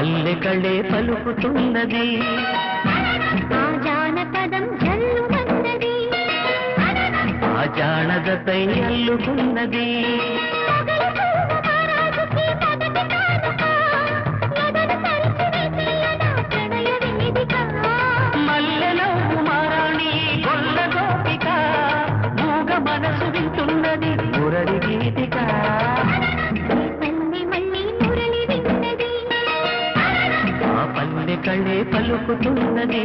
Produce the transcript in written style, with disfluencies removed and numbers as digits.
పల్లెకళే పలుకుతున్నది ఆ జానపదం జల్లుమన్నది ఆ జానదపై అల్లుకున్నది మల్లెలో కుమారాణి గొల్ల గోపిక మూగ మనసు వింటున్నది మురళి గీతిక ఆ పల్లెకళే పలుకుతున్నది